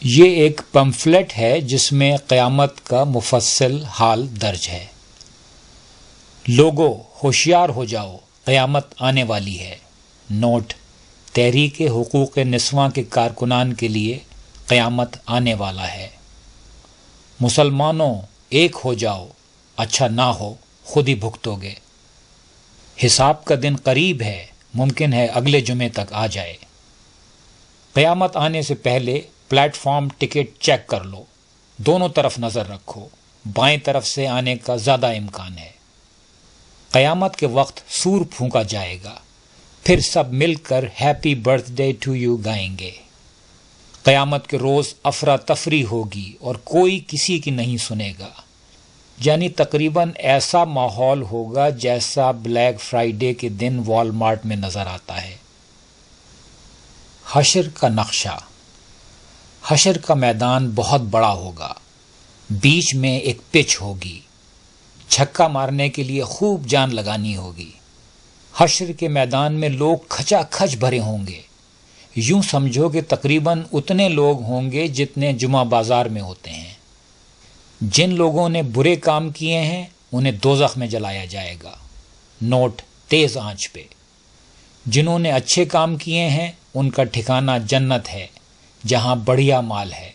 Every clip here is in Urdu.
یہ ایک پمفلٹ ہے جس میں قیامت کا مفصل حال درج ہے۔ لوگو ہوشیار ہو جاؤ، قیامت آنے والی ہے۔ نوٹ: تحریک حقوق نسواں کے کارکنان کے لیے قیامت آنے والا ہے۔ مسلمانوں ایک ہو جاؤ، اچھا نہ ہو خود ہی بھگتو گے۔ حساب کا دن قریب ہے، ممکن ہے اگلے جمعے تک آ جائے۔ قیامت آنے سے پہلے پلیٹ فارم ٹکٹ چیک کر لو، دونوں طرف نظر رکھو، بائیں طرف سے آنے کا زیادہ امکان ہے۔ قیامت کے وقت سور پھونکا جائے گا، پھر سب مل کر happy birthday to you گائیں گے۔ قیامت کے روز افراتفری ہوگی اور کوئی کسی کی نہیں سنے گا، یعنی تقریباً ایسا ماحول ہوگا جیسا بلیک فرائیڈے کے دن والمارٹ میں نظر آتا ہے۔ حشر کا نقشہ۔ حشر کا میدان بہت بڑا ہوگا، بیچ میں ایک پچ ہوگی، چھکا مارنے کے لیے خوب جان لگانی ہوگی۔ حشر کے میدان میں لوگ کھچا کھچ بھرے ہوں گے، یوں سمجھو کہ تقریباً اتنے لوگ ہوں گے جتنے جمعہ بازار میں ہوتے ہیں۔ جن لوگوں نے برے کام کیے ہیں انہیں دوزخ میں جلایا جائے گا، نوٹ: تیز آنچ پہ۔ جنہوں نے اچھے کام کیے ہیں ان کا ٹھکانہ جنت ہے، جہاں بڑھیا مال ہے۔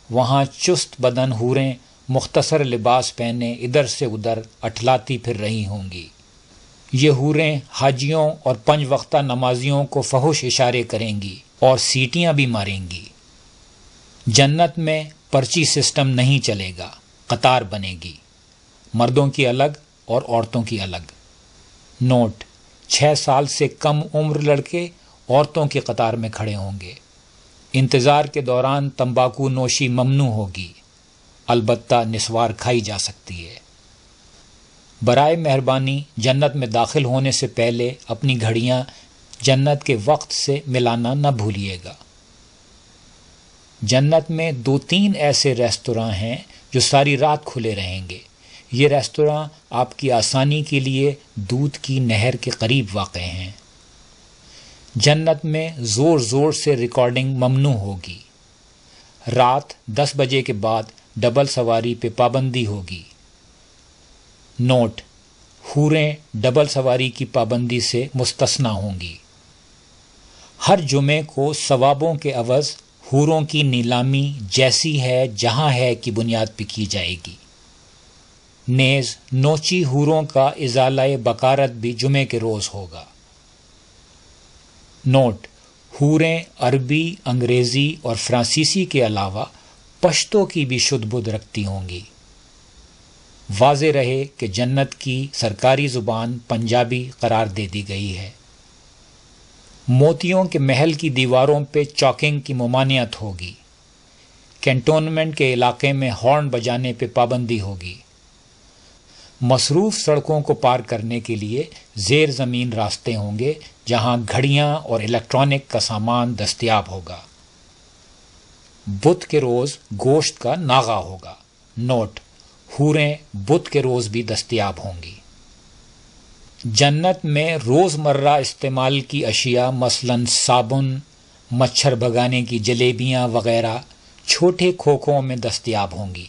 وہاں چست بدن حوریں مختصر لباس پہنے ادھر سے ادھر اٹھلاتی پھر رہی ہوں گی۔ یہ حوریں حاجیوں اور 5 وقتہ نمازیوں کو فحش اشارے کریں گی اور سیٹیاں بھی ماریں گی۔ جنت میں پرچی سسٹم نہیں چلے گا، قطار بنے گی، مردوں کی الگ اور عورتوں کی الگ۔ نوٹ: 6 سال سے کم عمر لڑکے عورتوں کی قطار میں کھڑے ہوں گے۔ انتظار کے دوران تمباکو نوشی ممنوع ہوگی، البتہ نسوار کھائی جا سکتی ہے۔ برائے مہربانی جنت میں داخل ہونے سے پہلے اپنی گھڑیاں جنت کے وقت سے ملانا نہ بھولیے گا۔ جنت میں 2-3 ایسے ریستوراں ہیں جو ساری رات کھلے رہیں گے۔ یہ ریستوراں آپ کی آسانی کے لیے دودھ کی نہر کے قریب واقع ہیں۔ جنت میں زور زور سے ریکارڈنگ ممنوع ہوگی۔ رات 10 بجے کے بعد ڈبل سواری پہ پابندی ہوگی۔ نوٹ: حوریں ڈبل سواری کی پابندی سے مستثنیٰ ہوں گی۔ ہر جمعے کو ثوابوں کے عوض حوروں کی نیلامی جیسی ہے جہاں ہے کی بنیاد پہ کی جائے گی۔ نیز نوچی حوروں کا ازالہ بکارت بھی جمعے کے روز ہوگا۔ نوٹ: حوریں عربی، انگریزی اور فرانسیسی کے علاوہ پشتو کی بھی شد بدھ رکھتی ہوں گی۔ واضح رہے کہ جنت کی سرکاری زبان پنجابی قرار دے دی گئی ہے۔ موتیوں کے محل کی دیواروں پہ چاکنگ کی ممانعت ہوگی۔ کینٹونمنٹ کے علاقے میں ہارن بجانے پہ پابندی ہوگی۔ مصروف سڑکوں کو پار کرنے کے لیے زیر زمین راستے ہوں گے جہاں گھڑیاں اور الیکٹرانک کا سامان دستیاب ہوگا۔ بدھ کے روز گوشت کا ناغہ ہوگا۔ نوٹ: حوریں بدھ کے روز بھی دستیاب ہوں گی۔ جنت میں روزمرہ استعمال کی اشیاء مثلاً صابن، مچھر بھگانے کی جلیبیاں وغیرہ چھوٹے کھوکھوں میں دستیاب ہوں گی۔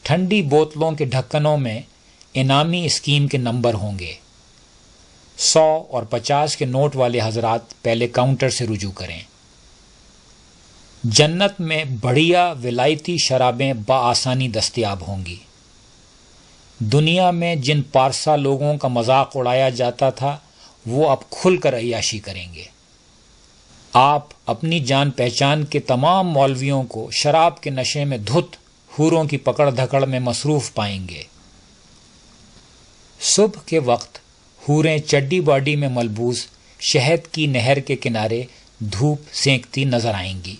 ٹھنڈی بوتلوں کے ڈھکنوں میں انعامی اسکیم کے نمبر ہوں گے۔ 100 اور 50 کے نوٹ والے حضرات پہلے کاؤنٹر سے رجوع کریں۔ جنت میں بڑھیا ولایتی شرابیں بآسانی دستیاب ہوں گی۔ دنیا میں جن پارسا لوگوں کا مذاق اڑایا جاتا تھا وہ اب کھل کر عیاشی کریں گے۔ آپ اپنی جان پہچان کے تمام مولویوں کو شراب کے نشے میں دھت حوروں کی پکڑ دھکڑ میں مصروف پائیں گے۔ صبح کے وقت حوریں چڈی باڈی میں ملبوس شہد کی نہر کے کنارے دھوپ سینکتی نظر آئیں گی۔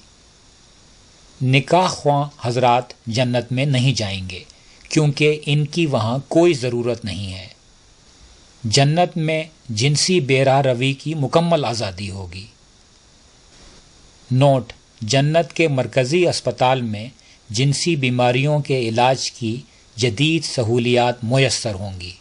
نکاح خواں حضرات جنت میں نہیں جائیں گے کیونکہ ان کی وہاں کوئی ضرورت نہیں ہے۔ جنت میں جنسی بے راہ روی کی مکمل آزادی ہوگی۔ نوٹ: جنت کے مرکزی اسپتال میں جنسی بیماریوں کے علاج کی جدید سہولیات میسر ہوں گی۔